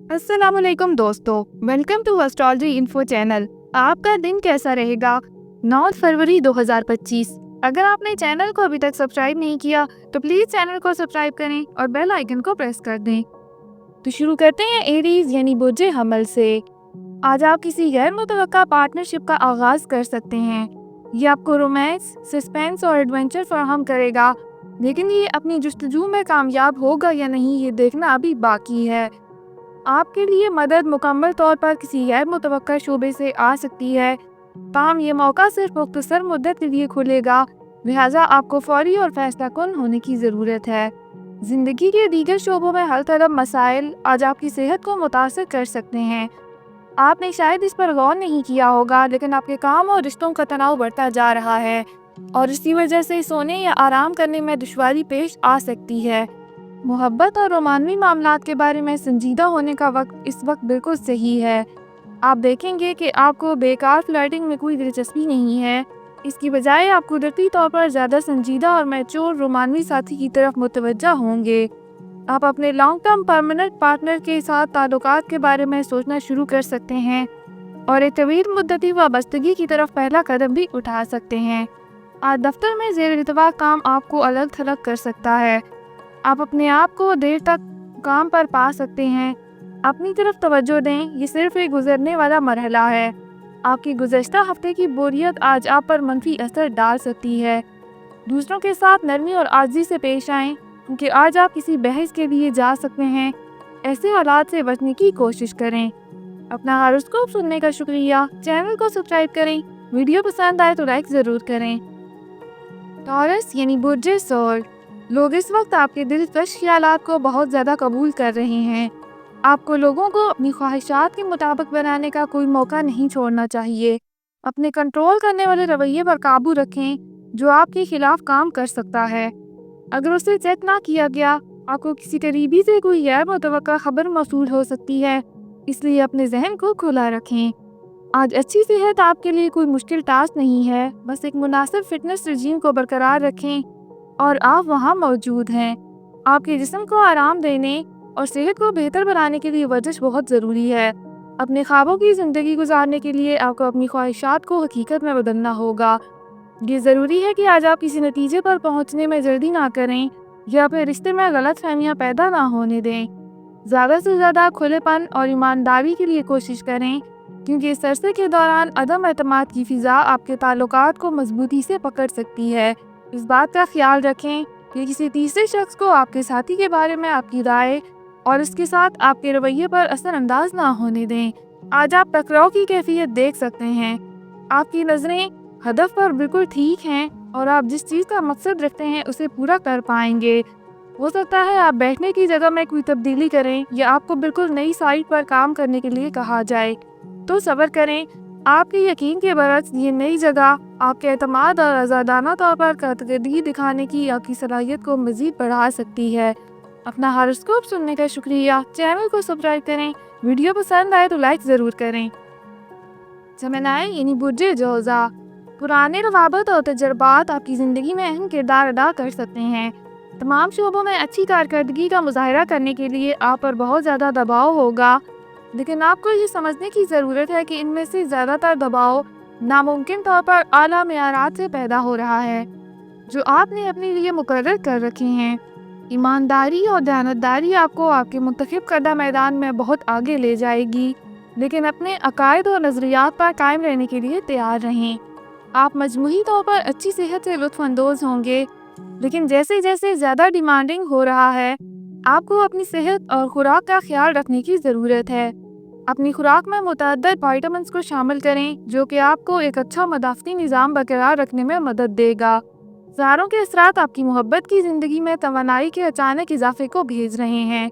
अस्सलाम वालेकुम दोस्तों, welcome to astrology info channel. आपका दिन कैसा रहेगा? 9 फरवरी 2025। अगर आपने चैनल को अभी तक सब्सक्राइब नहीं किया तो प्लीज़ चैनल को सब्सक्राइब करें और बेल आइकन को प्रेस कर दें। तो शुरू करते हैं एरीज यानी बुर्जे हमल से। आज आप किसी गैर मुतवक्का पार्टनरशिप का आगाज़ कर सकते हैं। ये आपको रोमांस, सस्पेंस और एडवेंचर फराहम करेगा, लेकिन ये अपनी जुस्तजू में कामयाब होगा या नहीं ये देखना अभी बाकी है। आपके लिए मदद मुकम्मल तौर पर किसी गैर मुतवक्का शोबे से आ सकती है, ताहम ये मौका सिर्फ मुख्तसर मुद्दत के लिए खुलेगा, लिहाजा आपको फौरी और फैसला कुन होने की ज़रूरत है। ज़िंदगी के दीगर शोबों में हल तलब मसाइल आज आपकी सेहत को मुतासर कर सकते हैं। आपने शायद इस पर गौर नहीं किया होगा, लेकिन आपके काम और रिश्तों का तनाव बढ़ता जा रहा है और इसी वजह से सोने या आराम करने में दुश्वारी पेश आ सकती है। मोहब्बत और रोमानवी मामलात के बारे में संजीदा होने का वक्त इस वक्त बिल्कुल सही है। आप देखेंगे कि आपको बेकार फ्लर्टिंग में कोई दिलचस्पी नहीं है। इसकी बजाय आप कुदरती तौर पर ज़्यादा संजीदा और मैच्योर रोमानवी साथी की तरफ मुतवज्जा होंगे। आप अपने लॉन्ग टर्म परमानेंट पार्टनर के साथ ताल्लुकात के बारे में सोचना शुरू कर सकते हैं और एक तवील मुद्दती वाबस्तगी की तरफ पहला कदम भी उठा सकते हैं। आज दफ्तर में ज़ेर इल्तवा काम आपको अलग थलग कर सकता है। आप अपने आप को देर तक काम पर पा सकते हैं। अपनी तरफ तवज्जो दें, ये सिर्फ एक गुजरने वाला मरहला है। आपकी गुज़श्ता हफ्ते की बोरियत आज आप पर मनफी असर डाल सकती है। दूसरों के साथ नरमी और आज़ी से पेश आएं, क्योंकि आज आप किसी बहस के लिए जा सकते हैं। ऐसे हालात से बचने की कोशिश करें। अपना हॉरोस्कोप सुनने का शुक्रिया। चैनल को सब्सक्राइब करें। वीडियो पसंद आए तो लाइक ज़रूर करें। टॉरस यानी बुर्जे सोल। लोग इस वक्त आपके दिलकश ख्यालात को बहुत ज़्यादा कबूल कर रहे हैं। आपको लोगों को अपनी ख्वाहिशात के मुताबिक बनाने का कोई मौका नहीं छोड़ना चाहिए। अपने कंट्रोल करने वाले रवैये पर काबू रखें, जो आपके खिलाफ काम कर सकता है। अगर उसे चेक ना किया गया, आपको किसी करीबी से कोई गैर मुतवक्का खबर मौसूल हो सकती है, इसलिए अपने जहन को खुला रखें। आज अच्छी सेहत आपके लिए कोई मुश्किल टास्क नहीं है, बस एक मुनासिब फिटनेस रजीम को बरकरार रखें और आप वहाँ मौजूद हैं। आपके जिस्म को आराम देने और सेहत को बेहतर बनाने के लिए वर्जिश बहुत ज़रूरी है। अपने ख्वाबों की ज़िंदगी गुजारने के लिए आपको अपनी ख्वाहिशात को हकीकत में बदलना होगा। ये ज़रूरी है कि आज आप किसी नतीजे पर पहुँचने में जल्दी ना करें या अपने रिश्ते में गलत फहमियाँ पैदा ना होने दें। ज़्यादा से ज़्यादा खुलेपन और ईमानदारी के लिए कोशिश करें, क्योंकि इस अरसे के दौरान अदम एतमाद की फ़िज़ा आपके ताल्लुकात को मजबूती से पकड़ सकती है। इस बात का ख्याल रखें कि किसी तीसरे शख्स को आपके साथी के बारे में आपकी राय और इसके साथ आपके रवैये पर असरअंदाज ना होने दें। आज आप टकराव की कैफियत देख सकते हैं। आपकी नज़रें हदफ पर बिल्कुल ठीक हैं और आप जिस चीज़ का मकसद रखते हैं उसे पूरा कर पाएंगे। हो सकता है आप बैठने की जगह में कोई तब्दीली करें या आपको बिल्कुल नई साइट पर काम करने के लिए कहा जाए, तो सब्र करें। आपके यकीन के बरक्स ये नई जगह आपके एतमाद और आज़ादाना तौर पर कारकर्दगी दिखाने की आपकी सलाहियत को मज़ीद बढ़ा सकती है। अपना हॉरोस्कोप सुनने का शुक्रिया। चैनल को सब्सक्राइब करें। वीडियो पसंद आए तो लाइक ज़रूर करें। जमेनाई यानी बुर्जे जोज़ा। पुराने रवाबत और तजर्बात आपकी ज़िंदगी में अहम किरदार अदा कर सकते हैं। तमाम शोबों में अच्छी कारकर्दगी का मुजाहरा करने के लिए आप पर बहुत ज़्यादा दबाव होगा, लेकिन आपको ये समझने की ज़रूरत है कि इनमें से ज़्यादातर दबाव नामुमकिन तौर पर आला मेयारात से पैदा हो रहा है, जो आपने अपने लिए मुकर्रर कर रखे हैं। ईमानदारी और दयानतदारी आपको आपके मुंतखब करदा मैदान में बहुत आगे ले जाएगी, लेकिन अपने अकायद और नज़रियात पर कायम रहने के लिए तैयार रहें। आप मजमूई तौर पर अच्छी सेहत से लुत्फ़ अंदोज़ होंगे, लेकिन जैसे जैसे ज़्यादा डिमांडिंग हो रहा है, आपको अपनी सेहत और खुराक का ख्याल रखने की ज़रूरत है। अपनी खुराक में मुतअद्दिद विटामिन्स को शामिल करें, जो कि आपको एक अच्छा मदाफ़ती निज़ाम बरकरार रखने में मदद देगा। ज़ारों के असरात आपकी मोहब्बत की ज़िंदगी में तवानाई के अचानक इजाफे को भेज रहे हैं।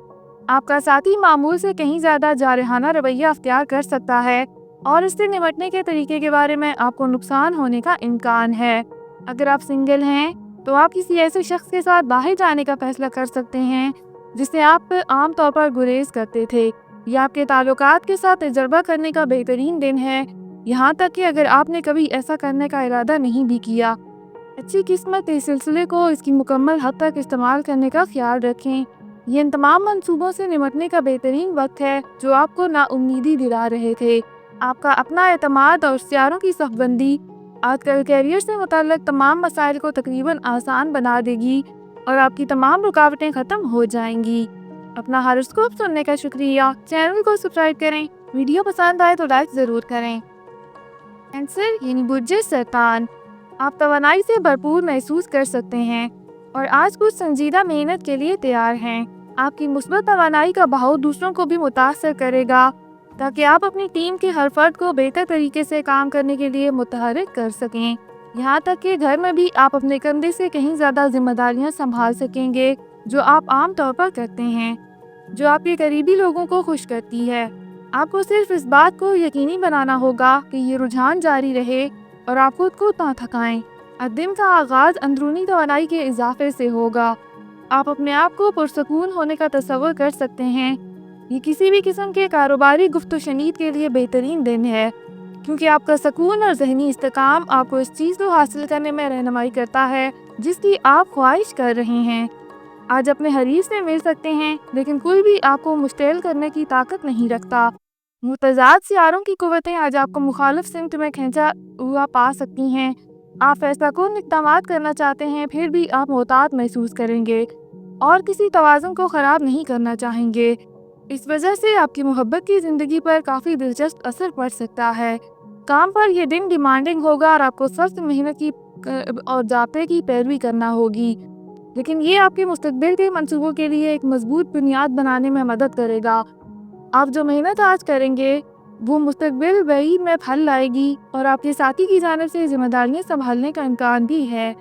आपका साथी मामूल से कहीं ज़्यादा जारहाना रवैया अख्तियार कर सकता है और इससे निपटने के तरीके के बारे में आपको नुकसान होने का इम्कान है। अगर आप सिंगल हैं तो आप किसी ऐसे शख्स के साथ बाहर जाने का फैसला कर सकते हैं जिससे आप आम तौर पर गुरेज करते थे। यह आपके ताल्लुकात के साथ तजर्बा करने का बेहतरीन दिन है, यहाँ तक कि अगर आपने कभी ऐसा करने का इरादा नहीं भी किया। अच्छी किस्मत इस सिलसिले को इसकी मुकम्मल हद तक इस्तेमाल करने का ख्याल रखें। یہ ان تمام منصوبوں سے نمٹنے کا بہترین وقت ہے جو آپ کو ناامیدی دلا رہے تھے۔ آپ کا اپنا اعتماد اور سیاروں کی صف بندی آج کل کیریئر سے متعلق تمام مسائل کو تقریباً آسان بنا دے گی اور آپ کی تمام رکاوٹیں ختم ہو جائیں گی۔ اپنا ہاروسکوپ سننے کا شکریہ۔ چینل کو سبسکرائب کریں۔ ویڈیو پسند آئے تو لائک ضرور کریں۔ کینسر یعنی برج سرطان، آپ توانائی سے بھرپور محسوس کر سکتے ہیں اور آج کچھ سنجیدہ محنت کے لیے تیار ہیں۔ آپ کی مثبت توانائی کا بہاؤ دوسروں کو بھی متاثر کرے گا تاکہ آپ اپنی ٹیم کے ہر فرد کو بہتر طریقے سے کام کرنے کے لیے متحرک کر سکیں۔ یہاں تک کہ گھر میں بھی آپ اپنے کندھے سے کہیں زیادہ ذمہ داریاں سنبھال سکیں گے جو آپ عام طور پر کرتے ہیں، جو آپ کے قریبی لوگوں کو خوش کرتی ہے۔ آپ کو صرف اس بات کو یقینی بنانا ہوگا کہ یہ رجحان جاری رہے اور آپ خود کو نہ تھکائیں۔ دن کا آغاز اندرونی توانائی کے اضافے سے ہوگا۔ آپ اپنے آپ کو پرسکون ہونے کا تصور کر سکتے ہیں۔ یہ کسی بھی قسم کے کاروباری گفت و شنید کے لیے بہترین دن ہے، کیونکہ آپ کا سکون اور ذہنی استحکام آپ کو اس چیز کو حاصل کرنے میں رہنمائی کرتا ہے جس کی آپ خواہش کر رہے ہیں۔ آج اپنے حریف سے مل سکتے ہیں، لیکن کوئی بھی آپ کو مشتعل کرنے کی طاقت نہیں رکھتا۔ متضاد سیاروں کی قوتیں آج آپ کو مخالف سمت میں کھینچا ہوا پا سکتی ہیں۔ آپ فیصلہ کن اقدامات کرنا چاہتے ہیں، پھر بھی آپ محتاط محسوس کریں گے اور کسی توازن کو خراب نہیں کرنا چاہیں گے۔ اس وجہ سے آپ کی محبت کی زندگی پر کافی دلچسپ اثر پڑ سکتا ہے۔ کام پر یہ دن ڈیمانڈنگ ہوگا اور آپ کو سخت محنت کی اور ضابطے کی پیروی کرنا ہوگی، لیکن یہ آپ کے مستقبل کے منصوبوں کے لیے ایک مضبوط بنیاد بنانے میں مدد کرے گا۔ آپ جو محنت آج کریں گے وہ مستقبل بعید میں پھل لائے گی اور آپ کے ساتھی کی جانب سے ذمہ داریاں سنبھالنے کا امکان بھی ہے۔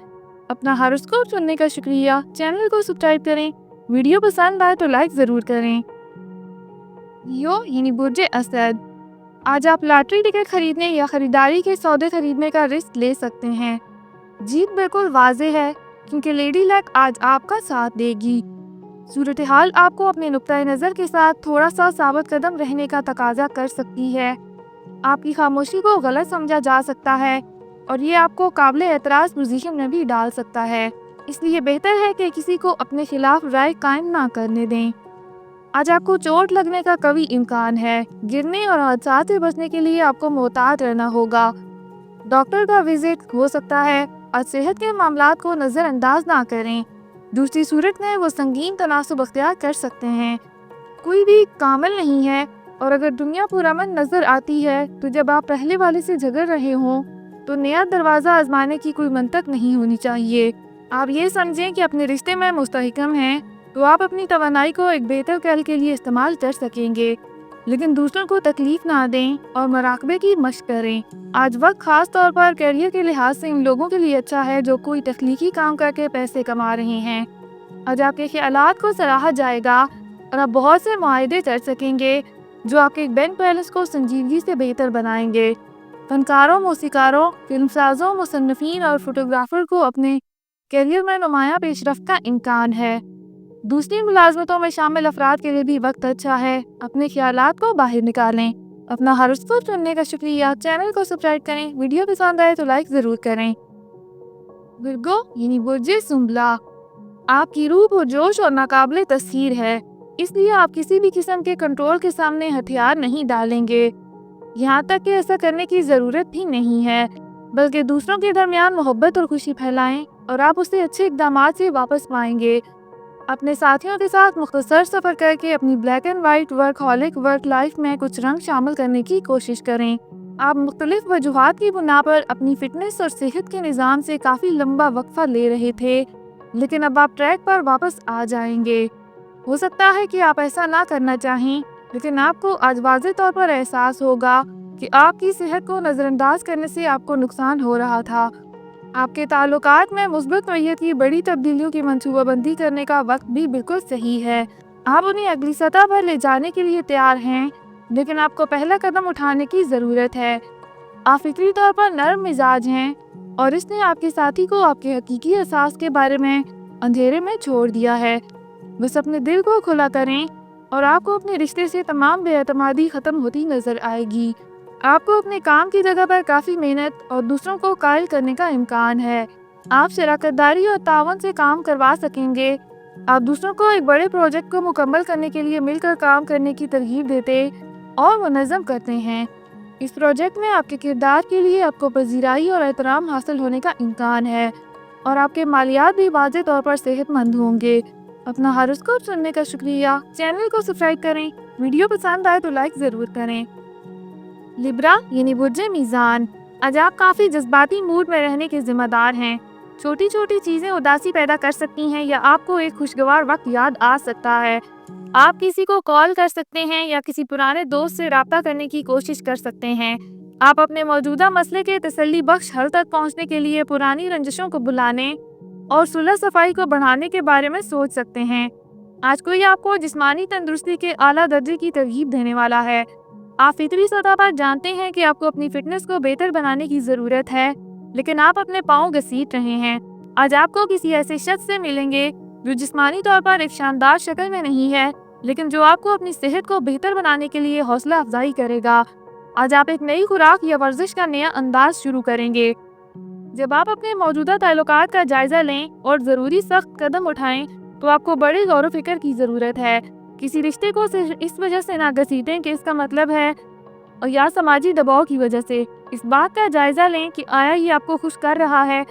اپنا ہاروسکوپ سننے کا شکریہ۔ چینل کو سبسکرائب کریں۔ ویڈیو پسند آئے تو لائک ضرور کریں۔ لیو یعنی برج اسد، آج آپ لاٹری ٹکٹ خریدنے یا خریداری کے سودے خریدنے کا رسک لے سکتے ہیں۔ جیت بالکل واضح ہے کیونکہ لیڈی لک آج آپ کا ساتھ دے گی۔ صورتحال آپ کو اپنے نقطۂ نظر کے ساتھ تھوڑا سا ثابت قدم رہنے کا تقاضا کر سکتی ہے۔ آپ کی خاموشی کو غلط سمجھا جا سکتا ہے اور یہ آپ کو قابل اعتراض پوزیشن میں بھی ڈال سکتا ہے، اس لیے بہتر ہے کہ کسی کو اپنے خلاف رائے قائم نہ کرنے دیں۔ آج آپ کو چوٹ لگنے کا قوی امکان ہے۔ گرنے اور حادثات سے بچنے کے لیے آپ کو محتاط رہنا ہوگا۔ ڈاکٹر کا وزٹ ہو سکتا ہے۔ آج صحت کے معاملات کو نظر انداز نہ کریں، دوسری صورت میں وہ سنگین تناسب اختیار کر سکتے ہیں۔ کوئی بھی کامل نہیں ہے اور اگر دنیا پرامن نظر آتی ہے تو جب آپ پہلے والے سے جھگڑ رہے ہوں تو نیا دروازہ آزمانے کی کوئی منطق نہیں ہونی چاہیے۔ آپ یہ سمجھیں کہ اپنے رشتے میں مستحکم ہیں تو آپ اپنی توانائی کو ایک بہتر کل کے لیے استعمال کر سکیں گے، لیکن دوسروں کو تکلیف نہ دیں اور مراقبے کی مشق کریں۔ آج وقت خاص طور پر کیریئر کے لحاظ سے ان لوگوں کے لیے اچھا ہے جو کوئی تخلیقی کام کر کے پیسے کما رہے ہیں۔ آج آپ کے خیالات کو سراہا جائے گا اور آپ بہت سے معاہدے کر سکیں گے جو آپ کے بینک بیلنس کو سنجیدگی سے بہتر بنائیں گے۔ فنکاروں، موسیقاروں، فلم سازوں، مصنفین اور فوٹوگرافر کو اپنے کیریئر میں نمایاں پیش رفت کا امکان ہے۔ دوسری ملازمتوں میں شامل افراد کے لیے بھی وقت اچھا ہے۔ اپنے خیالات کو باہر نکالیں۔ اپنا ہاروسکوپ سننے کا شکریہ۔ چینل کو سبسکرائب کریں۔ ویڈیو پسند آئے تو لائک ضرور کریں۔ ورگو یعنی برج سنبلا، آپ کی روح پرجوش اور ناقابل تسخیر ہے، اس لیے آپ کسی بھی قسم کے کنٹرول کے سامنے ہتھیار نہیں ڈالیں گے، یہاں تک کہ ایسا کرنے کی ضرورت بھی نہیں ہے، بلکہ دوسروں کے درمیان محبت اور خوشی پھیلائیں اور آپ اسے اچھے اقدامات سے واپس پائیں گے۔ اپنے ساتھیوں کے ساتھ مختصر سفر کر کے اپنی black and white work work life میں کچھ رنگ شامل کرنے کی کوشش کریں۔ آپ مختلف وجوہات کی بنا پر اپنی فٹنس اور صحت کے نظام سے کافی لمبا وقفہ لے رہے تھے، لیکن اب آپ ٹریک پر واپس آ جائیں گے۔ ہو سکتا ہے کہ آپ ایسا نہ کرنا چاہیں، لیکن آپ کو آج واضح طور پر احساس ہوگا کہ آپ کی صحت کو نظر انداز کرنے سے آپ کو نقصان ہو رہا تھا۔ آپ کے تعلقات میں مثبت نوعیت کی بڑی تبدیلیوں کی منصوبہ بندی کرنے کا وقت بھی بالکل صحیح ہے۔ آپ انہیں اگلی سطح پر لے جانے کے لیے تیار ہیں، لیکن آپ کو پہلا قدم اٹھانے کی ضرورت ہے۔ آپ فطری طور پر نرم مزاج ہیں اور اس نے آپ کے ساتھی کو آپ کے حقیقی احساس کے بارے میں اندھیرے میں چھوڑ دیا ہے۔ بس اپنے دل کو کھلا کریں اور آپ کو اپنے رشتے سے تمام بے اعتمادی ختم ہوتی نظر آئے گی۔ آپ کو اپنے کام کی جگہ پر کافی محنت اور دوسروں کو قائل کرنے کا امکان ہے۔ آپ شراکت داری اور تعاون سے کام کروا سکیں گے आप दूसरों को एक बड़े प्रोजेक्ट को मुकम्मल करने के लिए मिलकर काम करने की तरगीब देते और मुनज़्ज़म करते हैं। इस प्रोजेक्ट में आपके किरदार के लिए आपको पज़ीराई और एहतराम हासिल होने का इम्कान है और आपके मालियात भी वाज़ेह तौर पर सेहतमंद होंगे। अपना हॉरोस्कोप सुनने का शुक्रिया। चैनल को सब्सक्राइब करें। वीडियो पसंद आए तो लाइक ज़रूर करें। लिब्रा यानी बुर्जे मीज़ान, आज आप काफ़ी जज्बाती मूड में रहने के ज़िम्मेदार हैं। छोटी छोटी चीज़ें उदासी पैदा कर सकती हैं या आपको एक खुशगवार वक्त याद आ सकता है। आप किसी को कॉल कर सकते हैं या किसी पुराने दोस्त से राब्ता करने की कोशिश कर सकते हैं। आप अपने मौजूदा मसले के तसल्ली बख्श हल तक पहुंचने के लिए पुरानी रंजिशों को बुलाने और सुलह सफाई को बढ़ाने के बारे में सोच सकते हैं। आज कोई आपको जिस्मानी तंदुरुस्ती के आला दर्जे की तरगीब देने वाला है। आप फितरी सतह पर जानते हैं कि आपको अपनी फिटनेस को बेहतर बनाने की ज़रूरत है, लेकिन आप अपने पाँव घसीट रहे हैं। आज आपको किसी ऐसे शख्स से मिलेंगे जो जिस्मानी तौर पर एक शानदार शक्ल में नहीं है, लेकिन जो आपको अपनी सेहत को बेहतर बनाने के लिए हौसला अफजाई करेगा। आज आप एक नई खुराक या वर्जिश का नया अंदाज शुरू करेंगे। जब आप अपने मौजूदा ताल्लुकात का जायजा लें और ज़रूरी सख्त कदम उठाएं, तो आपको बड़े गौर व फिक्र की ज़रूरत है। किसी रिश्ते को सिर्फ इस वजह से ना घसीटें कि इसका मतलब है और या समाजी दबाव की वजह से। इस बात का जायजा लें कि आया ये आपको खुश कर रहा है,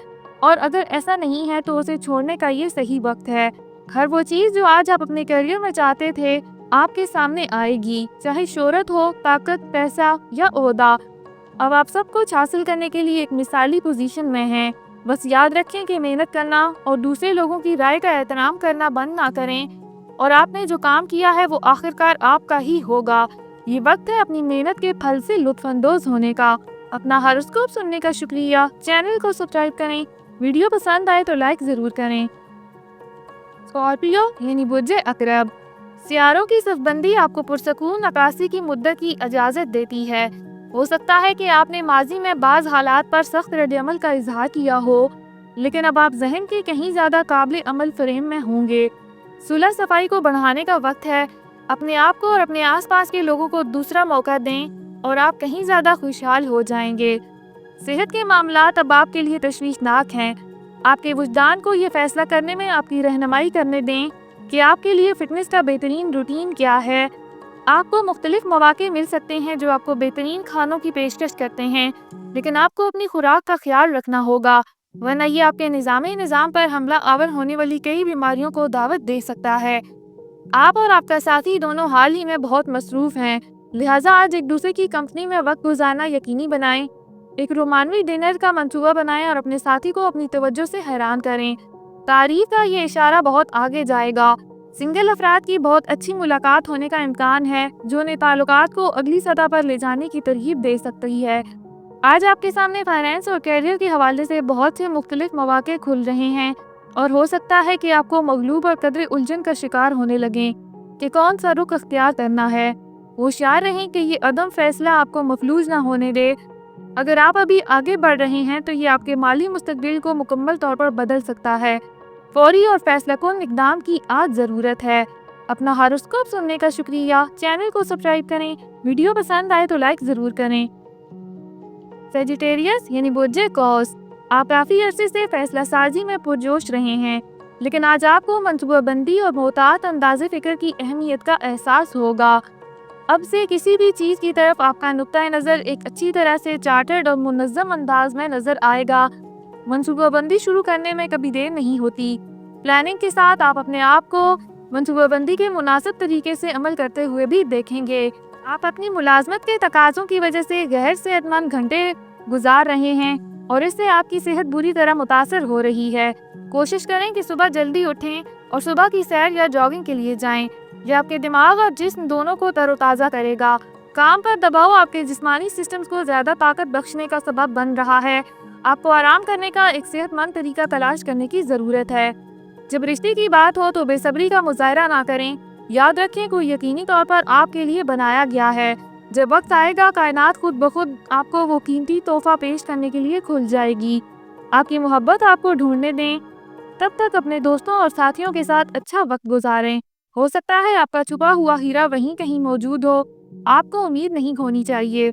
और अगर ऐसा नहीं है तो उसे छोड़ने का ये सही वक्त है। हर वो चीज़ जो आज आप अपने करियर में चाहते थे आपके सामने आएगी, चाहे शोहरत हो, ताकत, पैसा या ओहदा। अब आप सब कुछ हासिल करने के लिए एक मिसाली पोजीशन में हैं। बस याद रखें कि मेहनत करना और दूसरे लोगों की राय का एहतराम करना बंद ना करें, और आपने जो काम किया है वो आखिरकार आपका ही होगा। ये वक्त है अपनी मेहनत के फल से लुत्फानंदोज होने का। अपना हॉरोस्कोप सुनने का शुक्रिया। चैनल को सब्सक्राइब करें। वीडियो पसंद आए तो लाइक ज़रूर करें। स्कॉर्पियो यानी बुर्जे अकरब, सियारों की सफबंदी आपको पुरसकून अक्कासी की मुद्दत की इजाज़त देती है। हो सकता है कि आपने माजी में बाज़ हालात पर सख्त रद्द-ए-अमल का इजहार किया हो, लेकिन अब आप जहन के कहीं ज़्यादा काबिल अमल फ्रेम में होंगे। सुलह सफाई को बढ़ाने का वक्त है। अपने आप को और अपने आसपास के लोगों को दूसरा मौका दें और आप कहीं ज़्यादा खुशहाल हो जाएंगे। सेहत के मामलात अब आपके लिए तशवीशनाक हैं। आपके वजदान को ये फैसला करने में आपकी रहनुमाई करने दें कि आपके लिए फ़िटनेस का बेहतरीन रूटीन क्या है। आपको मुख्तलिफ मौके मिल सकते हैं जो आपको बेहतरीन खानों की पेशकश करते हैं, लेकिन आपको अपनी खुराक का ख्याल रखना होगा, वरना ये आपके निज़ाम पर हमला आवर होने वाली कई बीमारियों को दावत दे सकता है। आप और आपका साथी दोनों हाल ही में बहुत मसरूफ़ हैं, लिहाजा आज एक दूसरे की कंपनी में वक्त गुजारना यकीनी बनाएं। एक रोमानवी डिनर का मंसूबा बनाएं और अपने साथी को अपनी तवज्जो से हैरान करें। तारीफ का ये इशारा बहुत आगे जाएगा। सिंगल अफराद की बहुत अच्छी मुलाकात होने का इम्कान है, जो उन्हें ताल्लुकात को अगली सतह पर ले जाने की तरगीब दे सकती है। आज आपके सामने फाइनेंस और कैरियर के हवाले से बहुत से मुख्तलिफ मौके खुल रहे हैं, और हो सकता है कि आपको मगलूब और कदर उलझन का शिकार होने लगें कि कौन सा रुख अख्तियार करना है। होशियार रहें कि ये अदम फैसला आपको मफलूज ना होने दे। अगर आप अभी आगे बढ़ रहे हैं तो ये आपके माली मुस्तकबिल को मुकम्मल तौर पर बदल सकता है। फौरी और फैसलाकुन इक़दाम की आज ज़रूरत है। अपना हॉरोस्कोप सुनने का शुक्रिया। चैनल को सब्सक्राइब करें। वीडियो पसंद आए तो लाइक ज़रूर करें। सेजिटेरियस यानी बुर्जे कौस, आप काफ़ी अरसे से फैसला साजी में पुरजोश रहे हैं, लेकिन आज आपको मनसूबाबंदी और मोहतात अंदाज़े फ़िक्र की अहमियत का एहसास होगा। अब से किसी भी चीज़ की तरफ आपका नुक्ता नज़र एक अच्छी तरह से चार्टर्ड और मुनज़्ज़म अंदाज में नज़र आएगा। मनसूबाबंदी शुरू करने में कभी देर नहीं होती। प्लानिंग के साथ आप अपने आप को मनसूबाबंदी के मुनासिब तरीके से अमल करते हुए भी देखेंगे। आप अपनी मुलाजमत के तकाज़ों की वजह से गैर सेहतमंद घंटे गुजार रहे हैं और इससे आपकी सेहत बुरी तरह मुतासर हो रही है। कोशिश करें कि सुबह जल्दी उठें और सुबह की सैर या जॉगिंग के लिए जाएं। यह आपके दिमाग और जिस्म दोनों को तरोताज़ा करेगा। काम पर दबाव आपके जिस्मानी सिस्टम्स को ज़्यादा ताकत बख्शने का सबब बन रहा है। आपको आराम करने का एक सेहतमंद तरीका तलाश करने की ज़रूरत है। जब रिश्ते की बात हो तो बेसब्री का मुजाहरा ना करें। याद रखें कोई यकीनी तौर पर आपके लिए बनाया गया है। जब वक्त आएगा कायनात खुद ब खुद आपको वो कीमती तोहफा पेश करने के लिए खुल जाएगी। आपकी मोहब्बत आपको ढूंढने दें। तब तक अपने दोस्तों और साथियों के साथ अच्छा वक्त गुजारें। हो सकता है आपका छुपा हुआ हीरा वहीं कहीं मौजूद हो। आपको उम्मीद नहीं खोनी चाहिए।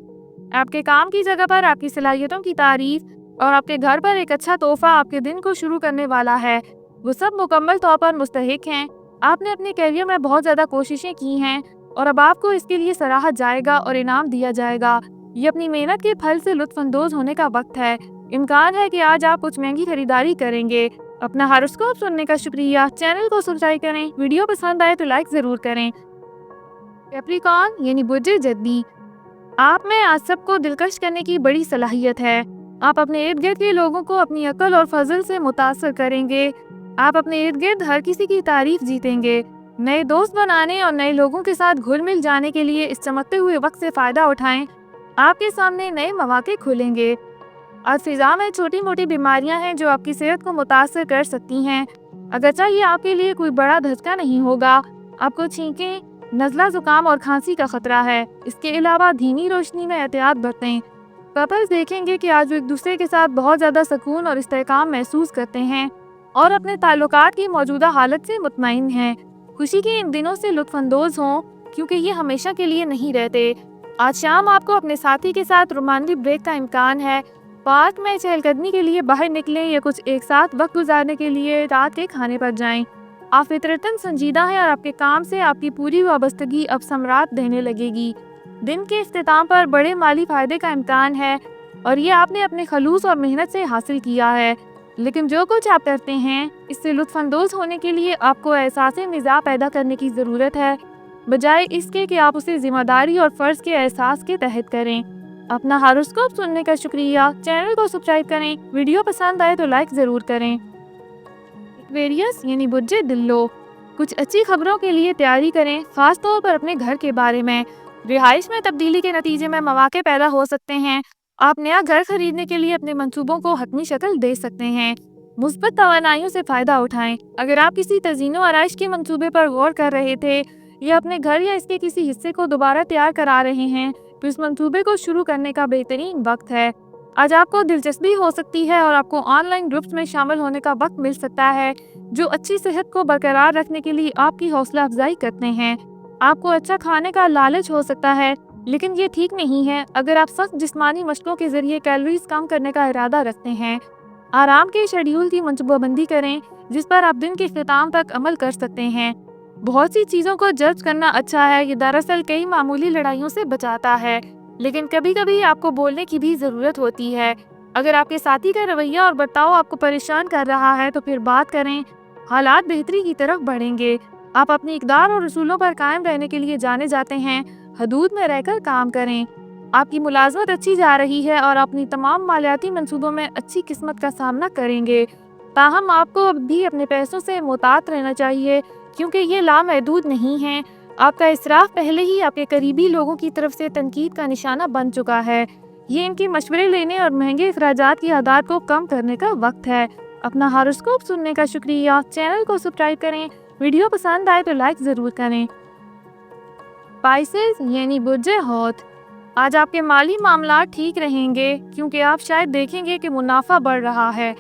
आपके काम की जगह पर आपकी सलाहियतों की तारीफ और आपके घर पर एक अच्छा तोहफा आपके दिन को शुरू करने वाला है। वो सब मुकम्मल तौर पर मुस्तहिक हैं। आपने अपने करियर में बहुत ज़्यादा कोशिशें की हैं और अब आपको इसके लिए सराहा जाएगा और इनाम दिया जाएगा। ये अपनी मेहनत के फल से लुत्फ़अंदोज़ होने का वक्त है। इम्कान है कि आज आप कुछ महंगी खरीदारी करेंगे। अपना हॉरोस्कोप सुनने का शुक्रिया। चैनल को सब्सक्राइब करें। वीडियो पसंद आए तो लाइक ज़रूर करें। कैप्रिकॉर्न यानी बुर्ज जद्दी, आप में आज सबको दिलकश करने की बड़ी सलाहियत है। आप अपने इर्द गिर्द के लोगों को अपनी अक्ल और फजल से मुतासर करेंगे। आप अपने इर्द गिर्द हर किसी की तारीफ जीतेंगे। नए दोस्त बनाने और नए लोगों के साथ घुल मिल जाने के लिए इस चमकते हुए वक्त से फ़ायदा उठाएं। आपके सामने नए मौके खुलेंगे। आज फिजा में छोटी मोटी बीमारियां हैं जो आपकी सेहत को मुतासर कर सकती हैं। अगरचे ये आपके लिए कोई बड़ा धचका नहीं होगा। आपको छींकें, नज़ला, जुकाम और खांसी का खतरा है। इसके अलावा धीमी रोशनी में एहतियात बरतें। कपल्स देखेंगे कि आज वो एक दूसरे के साथ बहुत ज़्यादा सुकून और इस्तेहकाम महसूस करते हैं और अपने ताल्लुकात की मौजूदा हालत से मुतमईन हैं। खुशी के इन दिनों से लुत्फ़अंदोज़ हों क्योंकि ये हमेशा के लिए नहीं रहते। आज शाम आपको अपने साथी के साथ रोमांटिक ब्रेक का इम्कान है। पार्क में चहलकदमी के लिए बाहर निकलें या कुछ एक साथ वक्त गुजारने के लिए रात के खाने पर जाएं। आप फितरतन संजीदा हैं और आपके काम से आपकी पूरी वाबस्तगी अब समरात देने लगेगी। दिन के इख्तिताम पर बड़े माली फ़ायदे का इम्कान है और ये आपने अपने खलूस और मेहनत से हासिल किया है। लेकिन जो कुछ आप करते हैं इससे लुत्फ़अंदोज़ होने के लिए आपको एहसास निज़ा पैदा करने की ज़रूरत है, बजाय इसके कि आप उसे ज़िम्मेदारी और फ़र्ज़ के एहसास के तहत करें। अपना हॉरोस्कोप सुनने का शुक्रिया। चैनल को सब्सक्राइब करें। वीडियो पसंद आए तो लाइक ज़रूर करें। एक्वेरियस यानी बुर्ज दिल्लो, कुछ अच्छी खबरों के लिए तैयारी करें, ख़ास तौर पर अपने घर के बारे में। रिहाइश में तब्दीली के नतीजे में मौके पैदा हो सकते हैं। आप नया घर खरीदने के लिए अपने मंसूबों को हतमी शक्ल दे सकते हैं। मुस्बत तवानाइयों से फ़ायदा उठाएं। अगर आप किसी तज़ीनो आराइश के मंसूबे पर गौर कर रहे थे या अपने घर या इसके किसी हिस्से को दोबारा तैयार करा रहे हैं तो इस मंसूबे को शुरू करने का बेहतरीन वक्त है। आज आपको दिलचस्पी हो सकती है और आपको ऑनलाइन ग्रुप्स में शामिल होने का वक्त मिल सकता है जो अच्छी सेहत को बरकरार रखने के लिए आपकी हौसला अफजाई करते हैं। आपको अच्छा खाने का लालच हो सकता है, लेकिन ये ठीक नहीं है अगर आप सख्त जिस्मानी मशकों के जरिए कैलोरीज कम करने का इरादा रखते हैं। आराम के शेड्यूल की मंसूबाबंदी करें जिस पर आप दिन के इख्तिताम तक अमल कर सकते हैं। बहुत सी चीज़ों को जज करना अच्छा है। ये दरअसल कई मामूली लड़ाइयों से बचाता है, लेकिन कभी कभी आपको बोलने की भी ज़रूरत होती है। अगर आपके साथी का रवैया और बर्ताव आपको परेशान कर रहा है तो फिर बात करें। हालात बेहतरी की तरफ बढ़ेंगे। आप अपनी इक़दार और उसूलों पर कायम रहने के लिए जाने जाते हैं। हदूद में रहकर काम करें। आपकी मुलाजमत अच्छी जा रही है और अपनी तमाम मालियाती मंसूबों में अच्छी किस्मत का सामना करेंगे। ताहम आपको अब भी अपने पैसों से मुहतात रहना चाहिए क्योंकि ये लामहदूद नहीं हैं। आपका इसराफ पहले ही आपके करीबी लोगों की तरफ से तनकीद का निशाना बन चुका है। ये इनके मशवरे लेने और महंगे अखराजात की आदात को कम करने का वक्त है। अपना हॉरोस्कोप सुनने का शुक्रिया। चैनल को सब्सक्राइब करें। वीडियो पसंद आए तो लाइक ज़रूर करें। स्पाइसेस यानी बुर्ज हौत, आज आपके माली मामला ठीक रहेंगे क्योंकि आप शायद देखेंगे कि मुनाफा बढ़ रहा है।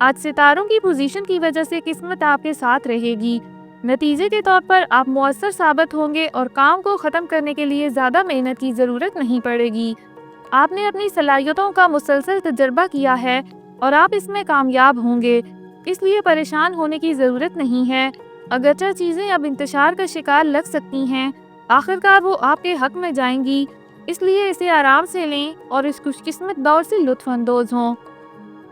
आज सितारों की पोजीशन की वजह से किस्मत आपके साथ रहेगी। नतीजे के तौर पर आप मुअस्सर साबित होंगे और काम को ख़त्म करने के लिए ज़्यादा मेहनत की ज़रूरत नहीं पड़ेगी। आपने अपनी सलाहियतों का मुसलसल तजर्बा किया है और आप इसमें कामयाब होंगे, इसलिए परेशान होने की ज़रूरत नहीं है। अगरचे चीज़ें अब इंतशार का शिकार लग सकती हैं, आखिरकार वो आपके हक में जाएंगी, इसलिए इसे आराम से लें और इस खुशकिस्मत दौर से लुत्फ़अंदोज़ हों।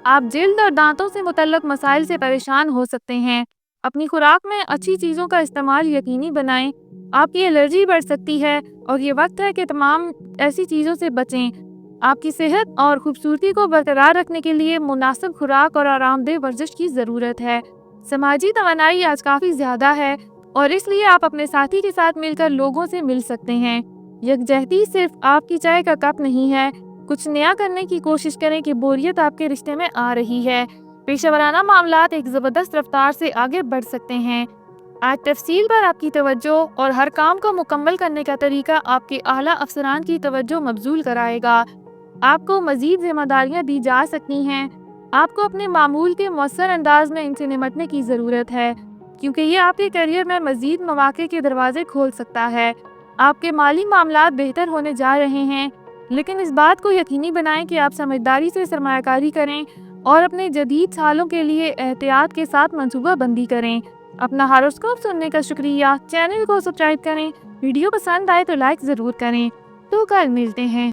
आप जिल्द और दांतों से मुतल्लक मसाइल से परेशान हो सकते हैं। अपनी खुराक में अच्छी चीज़ों का इस्तेमाल यकीनी बनाएं। आपकी एलर्जी बढ़ सकती है और ये वक्त है कि तमाम ऐसी चीज़ों से बचें। आपकी सेहत और खूबसूरती को बरकरार रखने के लिए मुनासिब खुराक और आरामदेह वर्जिश की ज़रूरत है। समाजी तवानाई आज काफ़ी ज़्यादा है और इसलिए आप अपने साथी के साथ मिलकर लोगों से मिल सकते हैं। यकजहती सिर्फ आपकी चाय का कप नहीं है। कुछ नया करने की कोशिश करें कि बोरियत आपके रिश्ते में आ रही है। पेशेवराना मामलात एक ज़बरदस्त रफ्तार से आगे बढ़ सकते हैं। आज तफसील पर आपकी तवज्जो और हर काम को मुकम्मल करने का तरीका आपके आला अफसरान की तवज्जो मबजूल कराएगा। आपको मज़ीद जिम्मेदारियाँ दी जा सकती हैं। आपको अपने मामूल के मौसर अंदाज में इनसे निमटने की ज़रूरत है क्योंकि ये आपके करियर में मज़ीद मौके के दरवाजे खोल सकता है। आपके माली मामलात बेहतर होने जा रहे हैं, लेकिन इस बात को यकीनी बनाएं कि आप समझदारी से सरमायाकारी करें اور اپنے جدید سالوں کے لیے احتیاط کے ساتھ منصوبہ بندی کریں۔ اپنا ہاروسکوپ سننے کا شکریہ، چینل کو سبسکرائب کریں، ویڈیو پسند آئے تو لائک ضرور کریں۔ تو کل ملتے ہیں۔